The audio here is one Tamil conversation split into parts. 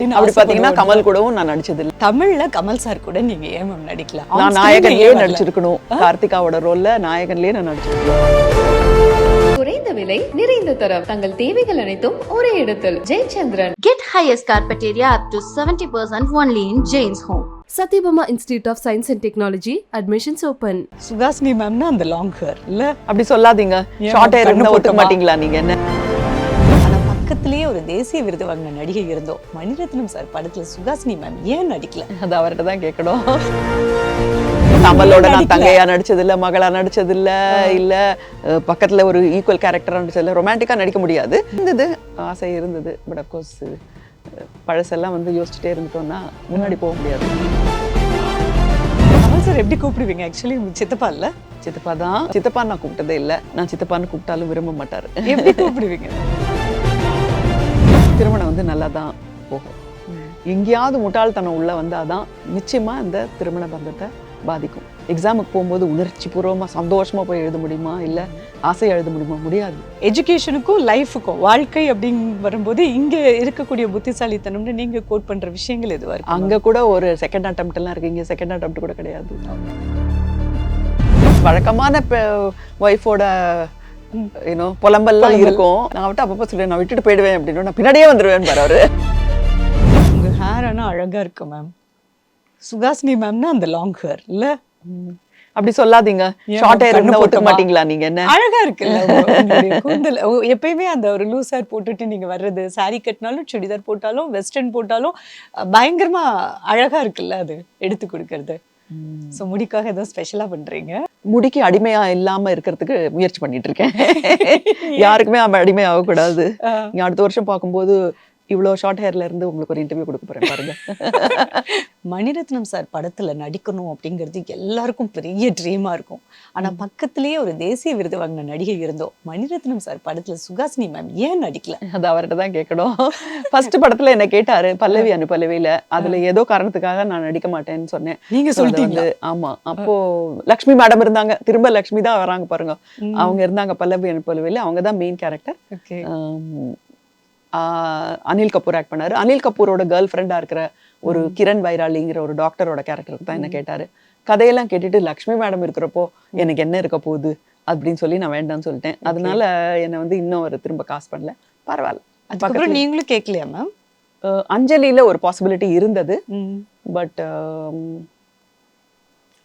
அப்படின்னு அப்படி பாத்தீங்கன்னா கமல் கூடவும் நான் நடிச்சது இல்ல. தமிழ்ல கமல் சார் கூட நீங்க ஏன் மேம் நடிக்கலாம்? நான் நாயகன்லயே நடிச்சிருக்கணும். கார்த்திகாவோட ரோல்ல நாயகன்லயே நான் நடிச்சிருக்கணும். குறைந்த விலை நிறைந்த தரம் தங்கள் தேவைகள் அனைத்தும் ஒரே இடத்தில் Jayachandran. Get highest carpet area up to 70% only in Jane's Home. Satyabama Institute of Science and Technology, admissions open. Suhasini மேம்னா அந்த லாங் ஹேர் இல்ல? அப்படி சொல்லாதீங்க. ஷார்ட் ஹேர் இருந்தா ஒத்துக்க மாட்டீங்களா நீங்க? என்ன ஆனா பக்கத்திலேயே ஒரு தேசிய விருது வாங்கின நடிகை இருந்தோம். மணிரத்னம் சார் படத்துல சுகாசினி மேம் ஏன் நடிக்கல? அது அவர்கிட்ட தான் கேட்கணும். கமலோட நான் தங்கையா நடிச்சது இல்ல, மகளா நடிச்சது இல்ல, இல்ல பக்கத்துல ஒரு ஈக்குவல் கேரக்டரா நடிச்சது இல்ல. ரொமான்டிக்கா நடிக்க முடியாது. இருந்தது, ஆசை இருந்தது. பட் அப்கோர்ஸ் பழசெல்லாம் வந்து யோசிச்சுட்டே இருந்துட்டோம்னா முன்னாடி போக முடியாது. கமல் சார் எப்படி கூப்பிடுவீங்க? ஆக்சுவலி சித்தப்பா இல்ல? சித்தப்பா தான். சித்தப்பா நான் கூப்பிட்டதே இல்லை. நான் சித்தப்பான்னு கூப்பிட்டாலும் விரும்ப மாட்டாரு. எப்படி கூப்பிடுவீங்க? திருமணம் வந்து நல்லா தான் போகும். எங்கேயாவது முட்டாள்தனம் உள்ள வந்தாதான் நிச்சயமா இந்த திருமண பந்தத்தை பாதிக்கும். எக்ஸாமுக்கு போகும்போது உணர்ச்சி பூர்வமா சந்தோஷமா போய் எழுத முடியுமா, இல்ல ஆசை எழுத முடியுமா? முடியாது. எஜுகேஷனுக்கும் லைஃபுக்கும் வாழ்க்கை அப்படின்னு வரும்போது இங்க இருக்கக்கூடிய புத்திசாலித்தனம்னு நீங்க கோட் பண்ற விஷயங்கள் எதுவா இருக்கு? அங்க கூட ஒரு செகண்ட் அட்டெம்ப்ட் எல்லாம் இருக்கு. இங்க செகண்ட் அட்டெம்ப்ட் கூட கிடையாது. வழக்கமான ஒய்ஃபோட புலம்பெல்லாம் இருக்கும். நான் விட்டு அப்பப்போ சொல்லுவேன், நான் விட்டுட்டு போயிடுவேன் அப்படின்னு. நான் பின்னாடியே வந்துடுவேன் பாரு அவரு. உங்க ஹேர் ஆனா அழகா இருக்கு மேம். சுகாசினி மேம்னா அந்த லாங் ஹேர் இல்ல? அப்படி சொல்லாதீங்க. ஷார்ட் ஹேர் இருந்தா ஒத்துக்க மாட்டீங்களா நீங்க? என்ன அழகா இருக்குல்ல கூந்தல். எப்பயுமே அந்த ஒரு லூஸ் ஹேர் போட்டுட்டு நீங்க வர்றது, சாரி கட்டினாலும் சுடிதார் போட்டாலும் வெஸ்டர்ன் போட்டாலும் பயங்கரமா அழகா இருக்குல்ல அது எடுத்து கொடுக்கறது. சோ முடிக்காக ஏதோ ஸ்பெஷலா பண்றீங்க? முடிக்கு அடிமையா இல்லாம இருக்கிறதுக்கு முயற்சி பண்ணிட்டு இருக்கேன். யாருக்குமே அடிமை ஆகக்கூடாது. நீங்க அடுத்த வருஷம் பார்க்கும்போது இவ்வளோ ஷார்ட் ஹேர்ல இருந்து உங்களுக்கு ஒரு இன்டர்வியூ கொடுக்க போறேன் பாருங்க. மணிரத்னம் சார் படத்துல நடிக்கணும் அப்படிங்கிறது எல்லாருக்கும் பெரிய ட்ரீமா இருக்கும். ஆனா பக்கத்திலேயே ஒரு தேசிய விருது வாங்கின நடிகை இருந்தோம். மணிரத்னம் சார் படத்துல சுகாசினி மேம் ஏன் நடிக்கல? அது அவர்கிட்ட தான் கேட்கணும். ஃபர்ஸ்ட் படத்துல என்ன கேட்டாரு, பல்லவி அனுப்பல்லவியில. அதுல ஏதோ காரணத்துக்காக நான் நடிக்க மாட்டேன்னு சொன்னேன். நீங்க சொல்லிட்டீங்க? ஆமா. அப்போ லக்ஷ்மி மேடம் இருந்தாங்க. திரும்ப லக்ஷ்மி தான் வராங்க பாருங்க. அவங்க இருந்தாங்க பல்லவி அனுப்பல்லவியில. அவங்க தான் main character. Anil Kapoor act பண்ணாரு. அனில் கபூரோட கேர்ள் ஃப்ரெண்டா இருக்கிற ஒரு கிரண் வைராலிங்கிற ஒரு டாக்டரோட கேரக்டருக்கு தான் என்ன கேட்டாரு. கதையெல்லாம் கேட்டுட்டு லக்ஷ்மி மேடம் இருக்கிறப்போ எனக்கு என்ன இருக்க போகுது அப்படின்னு சொல்லி நான் வேண்டாம்னு சொல்லிட்டேன். அதனால என்னை வந்து இன்னும் ஒரு திரும்ப காசு பண்ணல. பரவாயில்ல. அதுக்கப்புறம் நீங்களும் கேட்கலையா மேம்? அஞ்சலியில ஒரு பாசிபிலிட்டி இருந்தது. பட்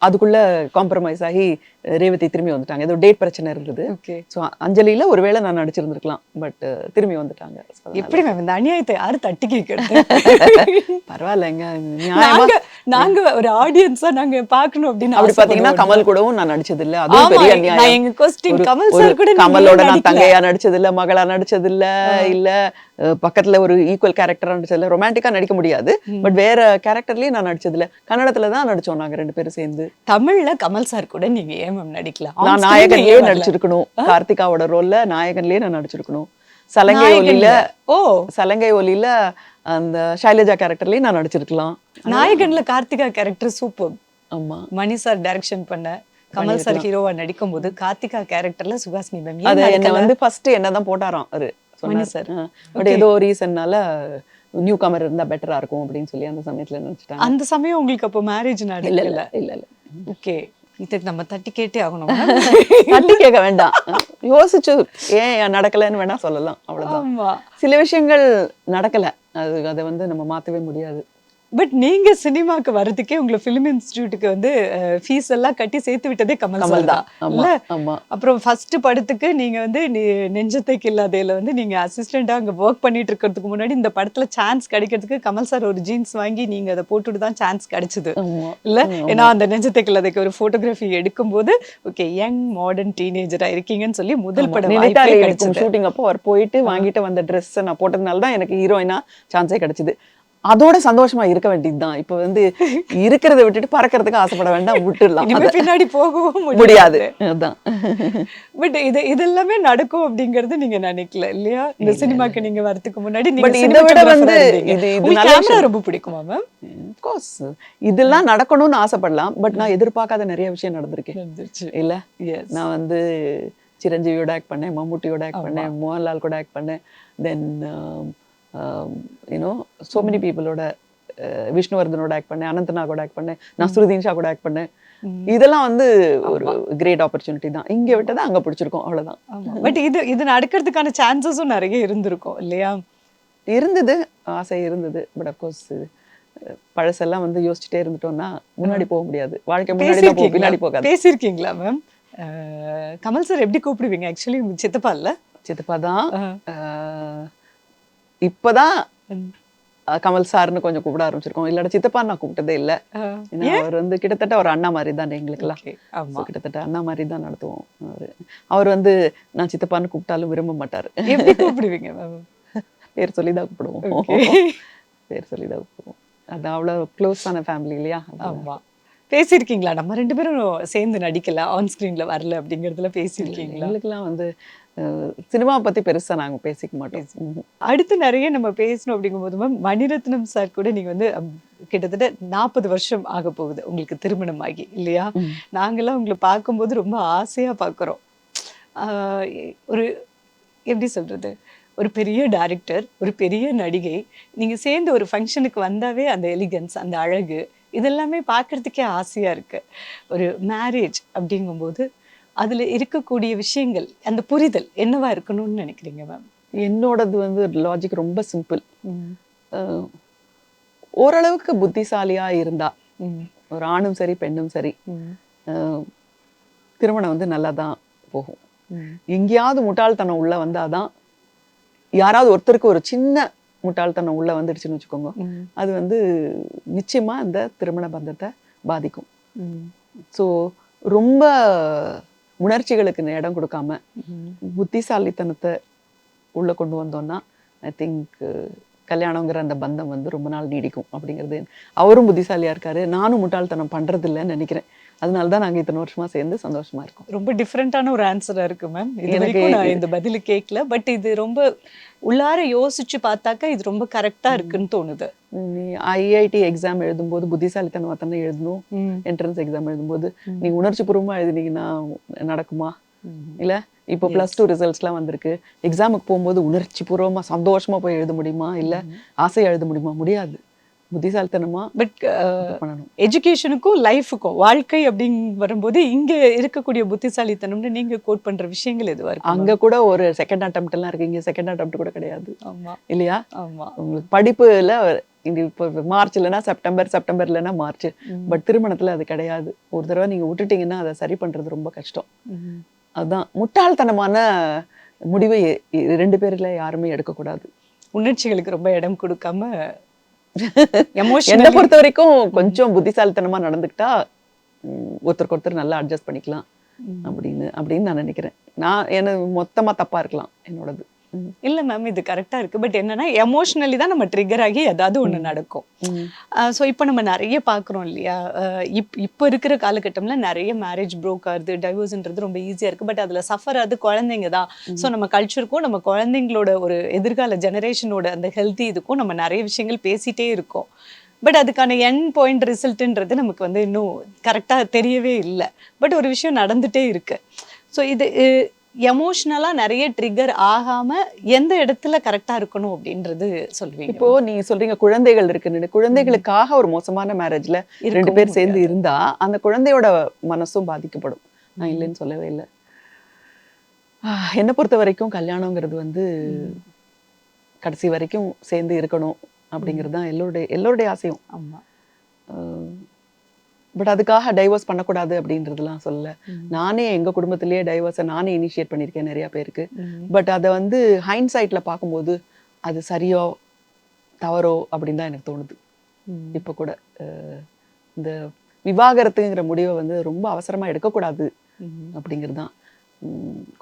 அதுக்குள்ள காம்ப்ரமைஸ் ஆகி ரேவதி திரும்பி வந்துட்டாங்க. ஏதோ டேட் பிரச்சனை இருந்தது. ஸோ அஞ்சலியில ஒருவேளை நான் நடிச்சிருந்திருக்கலாம். பட் திரும்பி வந்துட்டாங்க. எப்படி மேம் இந்த அநியாயத்தை யாரு தட்டி கேட்கறது? பரவாயில்லைங்க. நாங்க ஒரு ஆடியன்ஸா நாங்க பார்க்கணும் அப்படின்னு. அப்படி பாத்தீங்கன்னா கமல் கூடவும் நான் நடிச்சது இல்ல. அதுவும் பெரிய அநியாயம். எங்க क्वेश्चन கமல் சார் கூட கமலோட நான் தங்கையா நடிச்சது இல்ல, மகளா நடிச்சது இல்ல, இல்ல பக்கத்துல ஒரு ஈக்குவல் கேரக்டரா நடிச்சது இல்ல. ரொமான்டிக்கா நடிக்க முடியாது. பட் வேற கேரக்டர்லயே நான் நடிச்சது இல்ல. கன்னடத்துல தான் நடிச்சோம் நாங்க ரெண்டு பேரும் சேர்ந்து. தமிழ்ல கமல் சார் கூட நீங்க ஏன் மேம் நடிக்கலாம்? நான் நாயகன்லயே நடிச்சிருக்கணும். கார்த்திகாவோட ரோல்ல நாயகன்லயே நான் நடிச்சிருக்கணும். சலங்கை ஒலியில அந்த ஷைலஜா கேரக்டர்லயே நான் நடிச்சிருக்கலாம். நாயகன்ல கார்த்திகா கேரக்டர் சூப்பர். ஆமா. மணி சார் டைரக்ஷன் பண்ண கமல் சார் ஹீரோவா நடிக்கும் போது கார்த்திகா கேரக்டர்ல சுகாசினி மேம் அது என்ன வந்து ஃபர்ஸ்ட் என்னதான் போட்டாராம் அவரு சொன்னார் சார். பட் ஏதோ ரீசன்னால நியூ கமர் இருந்தா பெட்டரா இருக்கும் அப்படின்னு சொல்லி அந்த சமயத்துல நினைச்சிட்டாங்க. அந்த சமயம் உங்களுக்கு அப்போ மேரேஜ் நடக்கல? இல்ல இல்ல இல்ல. ஓகே, இதுக்கு நம்ம தட்டி கேட்டே ஆகணும். தட்டி கேட்க வேண்டாம். யோசிச்சு ஏன் நடக்கலன்னு வேணா சொல்லலாம். அவ்வளவுதான். சில விஷயங்கள் நடக்கல. அதை வந்து நம்ம மாத்தவே முடியாது. பட் நீங்க சினிமாக்கு வர்றதுக்கே உங்களை பிலிம் இன்ஸ்டிடியூட்டுக்கு வந்து ஃபீஸ் எல்லாம் கட்டி சேர்த்து விட்டதே கமல் தான். அப்புறம் ஃபர்ஸ்ட் படத்துக்கு நீங்க வந்து நெஞ்சத்தைக்கு இல்லாதையில வந்து நீங்க அசிஸ்டண்டா அங்க ஒர்க் பண்ணிட்டு இருக்கிறதுக்கு முன்னாடி இந்த படத்துல சான்ஸ் கிடைக்கிறதுக்கு கமல் சார் ஒரு ஜீன்ஸ் வாங்கி நீங்க அதை போட்டுட்டு தான் சான்ஸ் கிடைச்சது இல்ல? ஏன்னா அந்த நெஞ்சத்தைக்கு இல்லாதைக்கு ஒரு போட்டோகிராஃபி எடுக்கும் போது ஓகே யங் மாடர்ன் டீனேஜரா இருக்கீங்கன்னு சொல்லி முதல் படம் ஷூட்டிங் அப்போ அவர் போயிட்டு வாங்கிட்டு வந்த ட்ரெஸ் நான் போட்டதுனால தான் எனக்கு ஹீரோயினா சான்ஸே கிடைச்சது. அதோட சந்தோஷமா இருக்க வேண்டியதுதான். இப்ப வந்து இருக்கிறத விட்டுட்டு பறக்கிறதுக்கு ஆசைப்பட வேண்டாம், விட்டுடலாம். பின்னாடி போகவும் முடியாது. அதான். பட் இதெல்லாமே நடக்கும் அப்படிங்கறது நீங்க நினைக்கல இல்லையா? இந்த சினிமாக்கு நீங்க வரதுக்கு முன்னாடி ரொம்ப பிடிக்குமா மேம்? கோர்ஸ் இதெல்லாம் நடக்கணும்னு ஆசைப்படலாம். பட் நான் எதிர்பார்க்காத நிறைய விஷயம் நடந்திருக்கேன் இல்ல. நான் வந்து சிரஞ்சீவியோட ஆக்ட் பண்ணேன், மம்முட்டியோட ஆக்ட் பண்ணேன், மோகன்லால் கூட ஆக்ட் பண்ணேன். தென் யூனோ சோ மெனி பீப்புளோட விஷ்ணுவர்தனோட ஆக்ட் பண்ணேன், அனந்தநாகோட ஆக்ட் பண்ணேன், நஸ்ருதீன் ஷா கூட ஆக்ட் பண்ணேன். இதெல்லாம் வந்து ஒரு கிரேட் ஆப்பர்ச்சுனிட்டி தான். இங்க விட்டதை அங்க பிடிச்சிருக்கோம், அவ்வளவுதான். பட் இது நடக்கிறதுக்கான சான்சஸும் நிறைய இருந்திருக்கும் இல்லையா? இருந்தது, ஆசை இருந்தது. பட் அப்கோர்ஸ் பழசெல்லாம் வந்து யோசிச்சுட்டே இருந்துட்டோம்னா முன்னாடி போக முடியாது. வாழ்க்கை முன்னாடி தான் போகும், பின்னாடி போகாது. பேசியிருக்கீங்களா மேம்? கமல் சார் எப்படி கூப்பிடுவீங்க? ஆக்சுவலி சித்தப்பா இல்ல? சித்தப்பா தான். இப்பதான் கமல் சார்னு கொஞ்சம் கூப்பிட ஆரம்பிச்சிருக்கோம். இல்லாட சித்தப்பா நான் கூப்பிட்டதே இல்லை. ஏன்னா அவர் வந்து கிட்டத்தட்ட ஒரு அண்ணா மாதிரி தான் எங்களுக்கெல்லாம். கிட்டத்தட்ட அண்ணா மாதிரி தான் நடத்துவோம். அவர் வந்து நான் சித்தப்பான்னு கூப்பிட்டாலும் விரும்ப மாட்டாரு. எப்படி கூப்பிடுவீங்க? பேர் சொல்லிதான் கூப்பிடுவோம். பேர் சொல்லிதான் கூப்பிடுவோம். அது அவ்வளவு க்ளோஸான ஃபேமிலி இல்லையா? ஆமா. பேசியிருக்கீங்களா? நம்ம 2 பேரும் சேர்ந்து நடிக்கல, ஆன் ஸ்கிரீன்ல வரல அப்படிங்கறதுல பேசியிருக்கீங்களா? எங்களுக்கெல்லாம் வந்து சினிமா பத்தி பெருசா நாங்க பேசிக்க மாட்டோம். அடுத்து நிறைய நம்ம பேசணும் அப்படிங்கும்போது மேம், மணிரத்னம் சார் கூட நீங்க வந்து கிட்டத்தட்ட 40 வருஷம் ஆக போகுது உங்களுக்கு திருமணம் ஆகி இல்லையா? நாங்கெல்லாம் உங்களை பார்க்கும்போது ரொம்ப ஆசையா பார்க்குறோம். ஒரு எப்படி சொல்றது, ஒரு பெரிய டைரக்டர், ஒரு பெரிய நடிகை, நீங்க சேர்ந்து ஒரு ஃபங்க்ஷனுக்கு வந்தாவே அந்த எலிகன்ஸ், அந்த அழகு, இதெல்லாமே பார்க்கறதுக்கே ஆசையா இருக்கு. ஒரு மேரேஜ் அப்படிங்கும்போது அதுல இருக்கக்கூடிய விஷயங்கள், அந்த புரிதல் என்னவா இருக்கணும்னு நினைக்கிறீங்க மேம்? என்னோடது வந்து லாஜிக் ரொம்ப சிம்பிள். ஓரளவுக்கு புத்திசாலியா இருந்தா, ஒரு ஆணும் சரி பெண்ணும் சரி, திருமணம் வந்து நல்லா தான் போகும். எங்கேயாவது முட்டாள்தனம் உள்ள வந்தாதான், யாராவது ஒருத்தருக்கு ஒரு சின்ன முட்டாள்தனம் உள்ள வந்துடுச்சுன்னு வச்சுக்கோங்க, அது வந்து நிச்சயமா அந்த திருமண பந்தத்தை பாதிக்கும். ஸோ ரொம்ப உணர்ச்சிகளுக்கு இடம் கொடுக்காம புத்திசாலித்தனத்தை உள்ள கொண்டு வந்தோம்னா ஐ திங்க் கல்யாணங்கிற அந்த பந்தம் வந்து ரொம்ப நாள் நீடிக்கும் அப்படிங்கிறது. அவரும் புத்திசாலியா இருக்காரு, நானும் முட்டாள்தனம் பண்றது இல்லைன்னு நினைக்கிறேன். அதனாலதான் நாங்க இத்தனை வருஷமா சேர்ந்து சந்தோஷமா இருக்கோம். ரொம்ப டிஃப்ரெண்டான ஒரு ஆன்சரா இருக்கு மேம். இது வரைக்கும் நான் இந்த பதில் கேட்கல. பட் இது ரொம்ப உள்ளார யோசிச்சு பார்த்தாக்கா இது ரொம்ப கரெக்டா இருக்குன்னு தோணுது. ஐஐடி எக்ஸாம் எழுதும்போது புத்திசாலித்தனமா தானே எழுதணும். என்ட்ரன்ஸ் எக்ஸாம் எழுதும்போது நீ உணர்ச்சி பூர்வமா எழுதினீங்கன்னா நடக்குமா? இல்ல இப்போ +2 ரிசல்ட்ஸ்லாம் வந்திருக்கு. எக்ஸாமுக்கு போகும்போது உணர்ச்சி பூர்வமா சந்தோஷமா போய் எழுத முடியுமா? இல்ல ஆசையா எழுத முடியுமா? முடியாது. புத்திசாலித்தனமா பட் எஜுகேஷனுக்கும் லைஃபுக்கும், வாழ்க்கை அப்படின்னு வரும்போது இங்க இருக்கக்கூடிய புத்திசாலித்தனம்னு நீங்க கோட் பண்ற விஷயங்கள் எதுவா இருக்கு? அங்க கூட ஒரு செகண்ட் அட்டெம்ப்ட் எல்லாம் இருக்கு, இங்க செகண்ட் அட்டெம்ப்ட் கூட கிடையாது. ஆமா இல்லையா? ஆமா. உங்களுக்கு படிப்புல இங்க இப்போ மார்ச் இல்லைன்னா செப்டம்பர், செப்டம்பர் இல்லைன்னா மார்ச். பட் திருமணத்துல அது கிடையாது. ஒரு தடவை நீங்க விட்டுட்டீங்கன்னா அதை சரி பண்றது ரொம்ப கஷ்டம். அதுதான் முட்டாள்தனமான முடிவை 2 பேர்ல யாருமே எடுக்கக்கூடாது. உணர்ச்சிகளுக்கு ரொம்ப இடம் கொடுக்காம என்னை பொறுத்த வரைக்கும் கொஞ்சம் புத்திசாலித்தனமா நடந்துக்கிட்டா ஒருத்தருக்கு ஒருத்தர் நல்லா அட்ஜஸ்ட் பண்ணிக்கலாம் அப்படின்னு நான் நினைக்கிறேன். நான் என்ன மொத்தமா தப்பா இருக்கலாம் என்னோடது. இல்ல மேம், இது கரெக்டா இருக்கு. பட் என்னன்னா எமோஷனலி தான் நம்ம ட்ரிகர் ஆகி ஏதாவது ஒண்ணு நடக்கும். ஸோ இப்போ நம்ம நிறைய பாக்குறோம் இல்லையா? இப்போ இருக்கிற காலகட்டம்ல நிறைய மேரேஜ் ப்ரோக் ஆகுது, டைவர்ஸ்ன்றது ரொம்ப ஈஸியா இருக்கு. பட் அதுல சஃபர் ஆகுது குழந்தைங்க தான். ஸோ நம்ம கல்ச்சருக்கும் நம்ம குழந்தைங்களோட ஒரு எதிர்கால ஜெனரேஷனோட அந்த ஹெல்த்தி இதுக்கும் நம்ம நிறைய விஷயங்கள் பேசிட்டே இருக்கோம். பட் அதுக்கான எண்ட் பாயிண்ட் ரிசல்ட்ன்றது நமக்கு வந்து இன்னும் கரெக்டா தெரியவே இல்லை. பட் ஒரு விஷயம் நடந்துட்டே இருக்கு. ஸோ இது எமோஷனலா நிறைய ட்ரிகர் ஆகாம எந்த இடத்துல கரெக்டா இருக்கணும் அப்படின்றது சொல்லுவீங்க? இப்போ நீங்க சொல்றீங்க குழந்தைகள் இருக்குன்னு. குழந்தைகளுக்காக ஒரு மோசமான மேரேஜ்ல 2 பேர் சேர்ந்து இருந்தா அந்த குழந்தையோட மனசும் பாதிக்கப்படும். நான் இல்லைன்னு சொல்லவே இல்லை. என்னை பொறுத்த வரைக்கும் கல்யாணங்கிறது வந்து கடைசி வரைக்கும் சேர்ந்து இருக்கணும் அப்படிங்கிறது தான் எல்லோருடைய ஆசையும். ஆமா. பட் அதுக்காக டைவர்ஸ் பண்ணக்கூடாது அப்படின்றதுலாம் சொல்லல. நானே எங்க குடும்பத்திலேயே டைவர்ஸை நானே இனிஷியேட் பண்ணியிருக்கேன் நிறைய பேருக்கு. பட் அதை வந்து ஹைண்ட்சைட்ல பார்க்கும்போது அது சரியோ தவறோ அப்படின்னு தான் எனக்கு தோணுது. இப்போ கூட இந்த விவாகரத்துங்கிற முடிவை வந்து ரொம்ப அவசரமா எடுக்கக்கூடாது அப்படிங்கிறது தான்.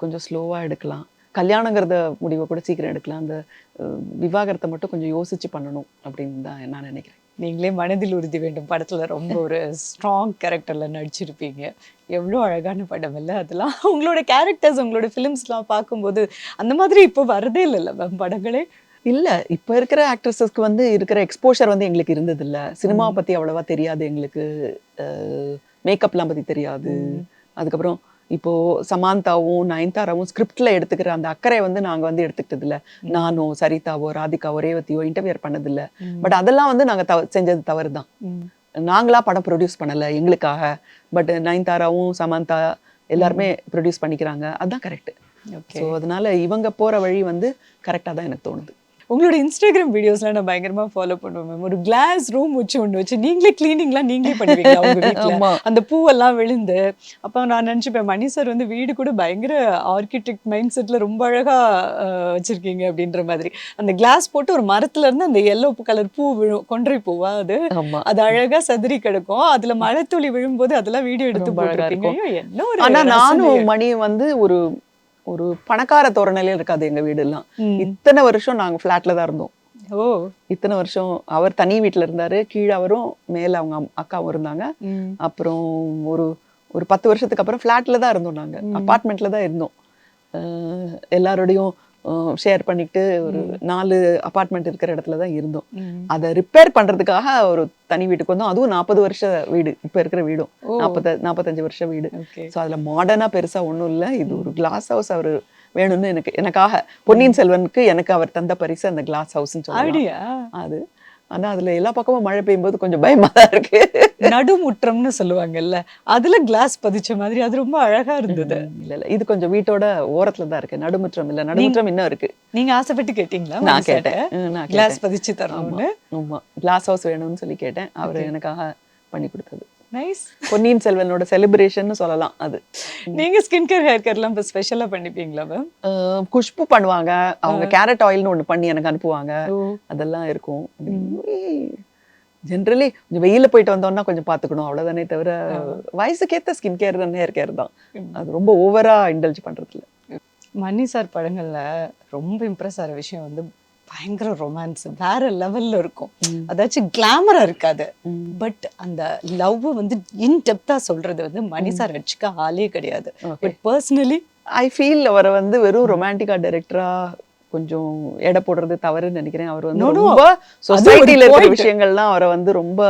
கொஞ்சம் ஸ்லோவா எடுக்கலாம். கல்யாணங்கிறத முடிவை கூட சீக்கிரம் எடுக்கலாம். அந்த விவாகரத்தை மட்டும் கொஞ்சம் யோசிச்சு பண்ணணும் அப்படின்னு தான் நான் நினைக்கிறேன். நீங்களே மனதில் உறுதி வேண்டும் படத்துல ரொம்ப ஒரு ஸ்ட்ராங் கேரக்டர்ல நடிச்சிருப்பீங்க. எவ்வளோ அழகான படம் இல்லை அதெல்லாம். உங்களோட கேரக்டர்ஸ், உங்களோட ஃபிலிம்ஸ்லாம் பார்க்கும்போது அந்த மாதிரி இப்போ வரதே இல்லைல்ல மேம் படங்களே? இல்லை, இப்போ இருக்கிற ஆக்ட்ரஸஸ்க்கு வந்து இருக்கிற எக்ஸ்போஷர் வந்து எங்களுக்கு இருந்தது இல்லை. சினிமாவை பற்றி அவ்வளவா தெரியாது எங்களுக்கு. மேக்கப்லாம் பற்றி தெரியாது. அதுக்கப்புறம் இப்போ சமாந்தாவும் நயன்தாராவும் ஸ்கிரிப்ட்ல எடுத்துக்கிற அந்த அக்கறை வந்து நாங்க வந்து எடுத்துக்கிட்டது இல்ல. நானோ சரிதாவோ ராதிகாவோ ரேவதியோ இன்டர்வியர் பண்ணது இல்ல. பட் அதெல்லாம் வந்து நாங்க செஞ்சது தவறுதான். நாங்களா படம் ப்ரொடியூஸ் பண்ணல எங்களுக்காக. பட் நயன்தாராவும் சமந்தா எல்லாருமே ப்ரொடியூஸ் பண்ணிக்கிறாங்க, அதுதான் கரெக்ட். ஸோ அதனால இவங்க போற வழி வந்து கரெக்டா தான் எனக்கு தோணுது. உங்களோட இன்ஸ்டாகிராம் வீடியோஸ்லாம் நான் பயங்கரமா ஃபாலோ பண்ணுவேன் மேம். ஒரு கிளாஸ் ரூம் ஒன்று வச்சு நீங்களே கிளீனிங்லாம் நீங்களே பண்ணுவீங்க உங்க வீட்டுல. அந்த பூவெல்லாம் விழுந்து அப்போ நான் நினைச்சுப்பேன் மணி சார் வந்து வீடு கூட பயங்கர ஆர்கிடெக்ட் மைண்ட் செட்ல ரொம்ப அழகா வச்சிருக்கீங்க அப்படின்ற மாதிரி. அந்த கிளாஸ் போட்டு ஒரு மரத்துல இருந்து அந்த எல்லோ கலர் பூ விழும், கொன்றை பூவா அது அது அழகா சதுரி கிடக்கும். அதுல மழை துளி விழும்போது அதெல்லாம் வீடியோ எடுத்து போட்டிருக்கீங்க. என்ன ஒரு ஆனா நானும் மணி வந்து ஒரு பணக்கார தோரணையில இருக்காது எங்க வீடு எல்லாம். இத்தனை வருஷம் நாங்க பிளாட்ல தான் இருந்தோம். இத்தனை வருஷம் அவர் தனி வீட்டுல இருந்தாரு, கீழே அவரும் மேல அவங்க அக்காவும் இருந்தாங்க. அப்புறம் ஒரு 10 வருஷத்துக்கு அப்புறம் பிளாட்ல தான் இருந்தோம். நாங்க அபார்ட்மெண்ட்ல தான் இருந்தோம். எல்லாரோடையும் ஷேர் பண்ணிக்கிட்டு ஒரு 4 அபார்ட்மெண்ட் இருக்கிற இடத்துல தான் இருந்தோம். அதை ரிப்பேர் பண்றதுக்காக ஒரு தனி வீட்டுக்கு வந்தோம். அதுவும் 40 வருஷ வீடு, இப்ப இருக்கிற வீடும் 45 வருஷ வீடு. ஸோ அதுல மாடர்னா பெருசா ஒண்ணும் இல்லை. இது ஒரு கிளாஸ் ஹவுஸ் அவர் வேணும்னு எனக்காக பொன்னியின் செல்வனுக்கு எனக்கு அவர் தந்த பரிசு அந்த கிளாஸ் ஹவுஸ்ன்னு சொல்லலாம். அது ஆனா அதுல எல்லா பக்கமும் மழை பெய்யும்போது கொஞ்சம் பயமா தான் இருக்கு. நடுமுற்றம்னு சொல்லுவாங்கல்ல, அதுல கிளாஸ் பதிச்ச மாதிரி அது ரொம்ப அழகா இருந்தது. இல்ல இது கொஞ்சம் வீட்டோட ஓரத்துல தான் இருக்கு, நடுமுற்றம் இல்ல. நடுமுற்றம் இன்னும் இருக்கு. நீங்க ஆசைப்பட்டு கேட்டீங்களா? நான் கேட்டேன், கிளாஸ் பதிச்சு தரணும்னு. ஆமா, கிளாஸ் ஹவுஸ் வேணும்னு சொல்லி கேட்டேன். அவர் எனக்காக பண்ணி கொடுத்தது. நைஸ். பொன்னியின் செல்வனோட செலிப்ரேஷன் சொல்லலாம் அது. நீங்க ஸ்கின் கேர் ஹேர் கேர்லாம் ஸ்பெஷலா பண்ணிப்பீங்களா மேம்? குஷ்பு பண்ணுவாங்க, அவங்க கேரட் ஆயில்னு ஒண்ணு பண்ணி எனக்கு அனுப்புவாங்க. அதெல்லாம் இருக்கும். ஜென்ரலி கொஞ்சம் வெயில போயிட்டு வந்தோம்னா கொஞ்சம் பாத்துக்கணும், அவ்வளவுதானே தவிர வயசுக்கேத்த ஸ்கின் கேர் ஹேர் கேர் தான். அது ரொம்ப ஓவரா இண்டல்ஜ் பண்றது இல்ல. மணி சார் படங்கள்ல ரொம்ப இம்ப்ரெஸ் ஆகிற விஷயம் வந்து பயங்கர ரொமான்ஸ் வேற லெவல்ல இருக்கும். அதாச்சும் கிளாமரா இருக்காது, பட் அந்த லவ் வந்து இன் டெப்தா சொல்றது வந்து மணி சார் அடிச்சுக்க ஆளே கிடையாது. பட் பர்சனலி ஐ ஃபீல் அவரை வந்து வெறும் ரொமான்டிக்கா டைரக்டரா கொஞ்சம் எடை போடுறது தவறுன்னு நினைக்கிறேன். அவர் வந்து ரொம்ப சொசைட்டில இருக்கிற விஷயங்கள்லாம் அவரை வந்து ரொம்ப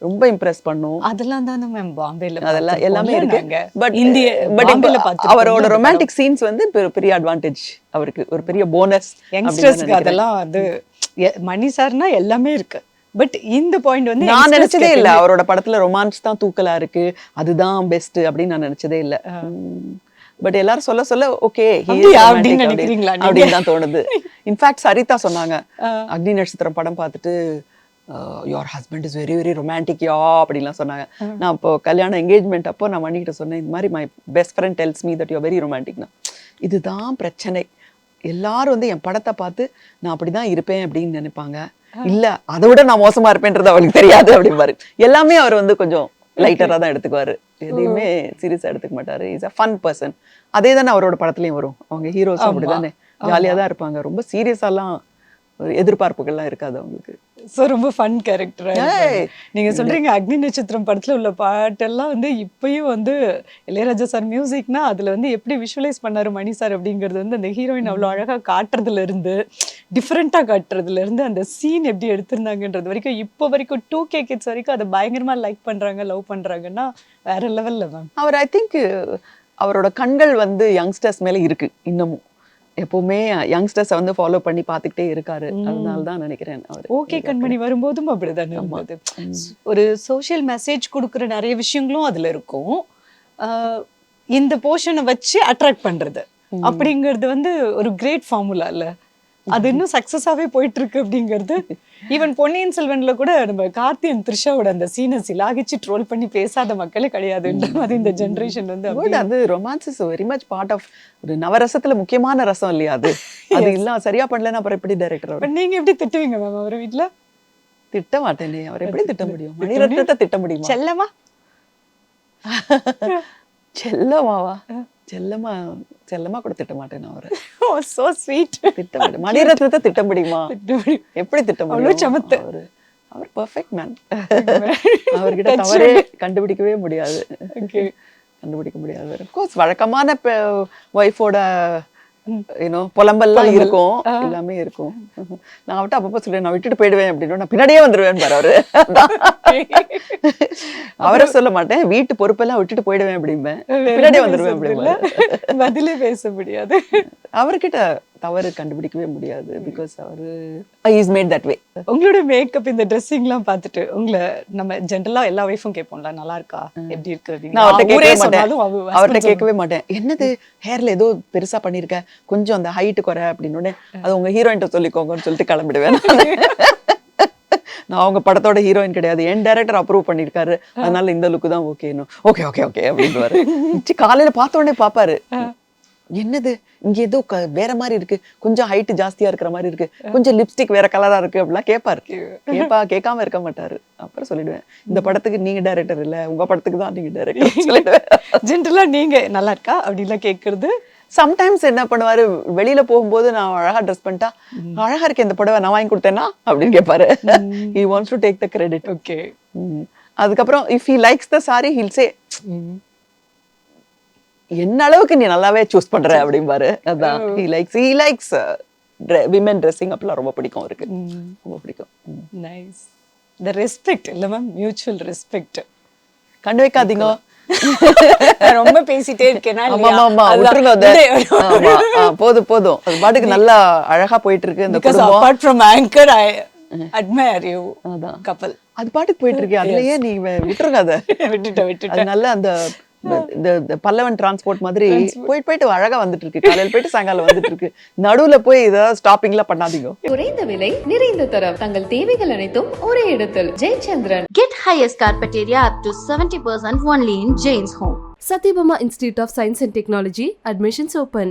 ரொம்ப இம்ப்ரெஸ் பண்ணும். அதெல்லாம் தானே மேம் பாம்பேல அதெல்லாம் எல்லாமே இருக்கு. பட் அவரோட ரொமான்டிக் சீன்ஸ் வந்து பெரிய அட்வான்டேஜ் அவருக்கு, ஒரு பெரிய போனஸ் யங்ஸ்டர்ஸ்க்கு. அதெல்லாம் அது மணி சார்னா எல்லாமே இருக்கு. பட் இந்த பாயிண்ட் வந்து நான் நினைச்சதே இல்ல அவரோட படத்துல ரொமான்ஸ் தான் தூக்கலா இருக்கு, அதுதான் பெஸ்ட் அப்படின்னு நான் நினைச்சதே இல்ல. பட் எல்லாரும் சொல்ல ஓகே அப்படின்னு தான் தோணுது. இன்ஃபேக்ட் சரிதா சொன்னாங்க, அக்னி நட்சத்திரம் படம் பார்த்துட்டு your husband is very very ரொமான்டிக்யா அப்படின்லாம் சொன்னாங்க. நான் இப்போ கல்யாணம் என்கேஜ்மெண்ட் அப்போ நான் மணிக்கிட்ட சொன்னேன், இந்த மாதிரி my best friend tells me that you very ரொமான்டிக்னா. இதுதான் பிரச்சனை, எல்லாரும் வந்து என் படத்தை பார்த்து நான் அப்படிதான் இருப்பேன் அப்படின்னு நினைப்பாங்க. இல்ல அதை விட நான் மோசமா இருப்பேன்றது அவளுக்கு தெரியாது அப்படிம்பாரு. எல்லாமே அவர் வந்து கொஞ்சம் லைட்டரா தான் எடுத்துக்குவாரு, எதையுமே சீரியஸா எடுத்துக்க மாட்டாரு. Is a fun person. அதே தானே அவரோட படத்துலயும் வரும். அவங்க ஹீரோஸ் அப்படிதானே ஜாலியா தான் இருப்பாங்க, ரொம்ப சீரியஸாலாம் எதிர்பார்ப்புகள்லாம் இருக்காது அவங்களுக்கு. ஸோ ரொம்ப ஃபன் கேரக்டர். நீங்க சொல்றீங்க அக்னி நட்சத்திரம் படத்துல உள்ள பாட்டெல்லாம் வந்து இப்பயும் வந்து இளையராஜா சார் மியூசிக்னா அதுல வந்து எப்படி விஷுவலைஸ் பண்ணாரு மணி சார் அப்படிங்கிறது வந்து அந்த ஹீரோயின் அவ்வளோ அழகா காட்டுறதுல இருந்து, டிஃப்ரெண்டா காட்டுறதுல இருந்து, அந்த சீன் எப்படி எடுத்திருந்தாங்கன்றது வரைக்கும் இப்போ வரைக்கும் 2K கிட்ஸ் வரைக்கும் அதை பயங்கரமா லைக் பண்றாங்க, லவ் பண்றாங்கன்னா வேற லெவல்ல மேம். அவர் ஐ திங்க் அவரோட கண்கள் வந்து யங்ஸ்டர்ஸ் மேல இருக்கு இன்னமும். எப்பவுமே யங்ஸ்டர்ஸ் வந்து ஃபாலோ பண்ணி பார்த்துக்கிட்டே இருக்காரு, அதனால தான் நினைக்கிறேன். அவர் ஓகே கண்மணி வரும்போதும் அப்படிதானே இருந்தது. ஒரு சோஷியல் மெசேஜ் கொடுக்குற நிறைய விஷயங்களும் அதுல இருக்கும். இந்த போர்ஷனை வச்சு அட்ராக்ட் பண்றது அப்படிங்கிறது வந்து ஒரு கிரேட் ஃபார்முலா இல்ல, அது இன்னும் சக்சஸாவே போயிட்டு இருக்கு அப்படிங்கிறது. ஈவன் பொன்னியின் செல்வன்ல கூட நம்ம கார்த்தியன் த்ரிஷாவோட அந்த சீனை சிலாகிச்சு ட்ரோல் பண்ணி பேசாத மக்களே கிடையாதுன்ற மாதிரி இந்த ஜெனரேஷன் வந்து அது romance is very much part of ஒரு நவரசத்துல முக்கியமான ரசம் இல்லையா அது. அது இல்ல சரியா பண்ணலன்னா அப்புறம் எப்படி டைரக்டர்? நீங்க எப்படி திட்டுவீங்க மேம் அவரை வீட்டுல? திட்ட மாட்டேனே, அவர் எப்படி திட்ட முடியும்? மணிரத்னத்தை திட்ட முடியுமா? செல்லமா செல்லமாவா? செல்லமா செல்லமா கூட திட்ட மாட்டேன் அவரை. ஓ சோ ஸ்வீட். திட்ட முடியும், மணிரத்னத்தை திட்ட முடியுமா? எப்படி திட்ட முடியும்? சமத்து. அவர் பெர்ஃபெக்ட் மேன். அவர்கிட்ட தவறே கண்டுபிடிக்கவே முடியாது, கண்டுபிடிக்க முடியாது. அஃப்கோர்ஸ் வழக்கமான ஒய்ஃபோட புலம்பெல்லாம் இருக்கும், எல்லாமே இருக்கும். நான் அவட்ட அப்பப்போ சொல்றேன், நான் விட்டுட்டு போயிடுவேன் அப்படின்னு, நான் பின்னாடியே வந்துருவேன் பாரு அவரு. அவரை சொல்ல மாட்டேன், வீட்டு பொறுப்பெல்லாம் விட்டுட்டு போயிடுவேன் அப்படிம்பேன், பின்னாடியே வந்துருவேன் அப்படிம்பேன். பதிலே பேச முடியாது. அவர்கிட்ட தவறு கண்டுபிடிக்கவே முடியாது. பிகாஸ் அவரு இஸ் மேட் தட் வே. உங்களோட மேக்கப், இந்த ட்ரெஸ்ஸிங்லாம் பார்த்துட்டு உங்களை நம்ம ஜென்ரலா எல்லா வைஃபும் கேட்போம்ல, நல்லா இருக்கா, எப்படி இருக்கு அப்படின்னு. நான் அவர்கிட்ட ஊரே கேட்கவே மாட்டேன், சொன்னாலும் அவர்கிட்ட கேட்கவே மாட்டேன். என்னது ஹேர்ல ஏதோ பெருசா பண்ணிருக்க, கொஞ்சம் அந்த ஹைட் குறை அப்படின்னு, அது உங்க ஹீரோயின்ட்ட சொல்லிக்கோங்கன்னு சொல்லிட்டு கிளம்பிடுவேன். நான் அவங்க படத்தோட ஹீரோயின் கிடையாது, என் டைரக்டர் அப்ரூவ் பண்ணிருக்காரு, அதனால இந்த லுக்கு தான் ஓகேன்னு. ஓகே ஓகே ஓகே அப்படின்னு காலையில பார்த்த உடனே பாப்பாரு, என்னது இங்க ஏதோ வேற மாதிரி இருக்கு, கொஞ்சம் ஹைட் ஜாஸ்தியா இருக்கிற மாதிரி இருக்கு, கொஞ்சம் லிப்ஸ்டிக் வேற கலரா இருக்கு அப்படிலாம் கேட்பாரு. கேட்காம இருக்க மாட்டாரு. அப்புறம் சொல்லிடுவேன், இந்த படத்துக்கு நீங்க டைரக்டர் இல்ல, உங்க படத்துக்கு தான் நீங்க டைரக்டர் சொல்லிடுவேன். ஜென்ரலா நீங்க நல்லா இருக்கா அப்படிலாம் கேட்கறது. சம்டைம்ஸ் என்ன பண்ணுவாரு, வெளியில போகும்போது நான் அழகா ட்ரெஸ் பண்ணிட்டா, அழகா இருக்கு இந்த புடவை, நான் வாங்கி கொடுத்தேன்னா அப்படின்னு கேட்பாரு. He wants to take the credit. Okay. அதுக்கப்புறம் if he likes the saree, he'll say, என்ன அளவுக்கு நீ நல்லாவே சூஸ் பண்ற அப்படிம்பாரு. அதான் he likes women dressing அப்பலாம் ரொம்ப பிடிக்கும் அவருக்கு, ரொம்ப பிடிக்கும். நைஸ். the respect இல்ல மேம், மியூச்சுவல் ரெஸ்பெக்ட். கண்டு வைக்காதீங்க, ரொம்ப பேசிட்டே இருக்கேனா? போதும் அது பாட்டுக்கு நல்லா அழகா போயிட்டு இருக்கு இந்த because குடும்பம். apart from anchor I admire you couple. அது பாட்டுக்கு போயிட்டு இருக்கு, அதுலயே நீ விட்டுருங்க அதை. விட்டுட்ட அதனால அந்த பல்லவன் டிரான்ஸ்போர்ட் மாதிரி போயிட்டு அழகா வந்துட்டு இருக்கு, காலையில போயிட்டு சாயங்காலம் வந்துட்டு இருக்கு. நடுவுல போய் ஏதாவது ஸ்டாப்பிங்ல பண்ணாதீங்க. குறைந்த விலை, நிறைந்த தரம், தங்கள் தேவைகள் அனைத்தும் ஒரே இடத்தில். Jayachandran. Get highest carpet area up to 70% only in Jane's Home. Satyabama Institute of Science and Technology. Admissions open.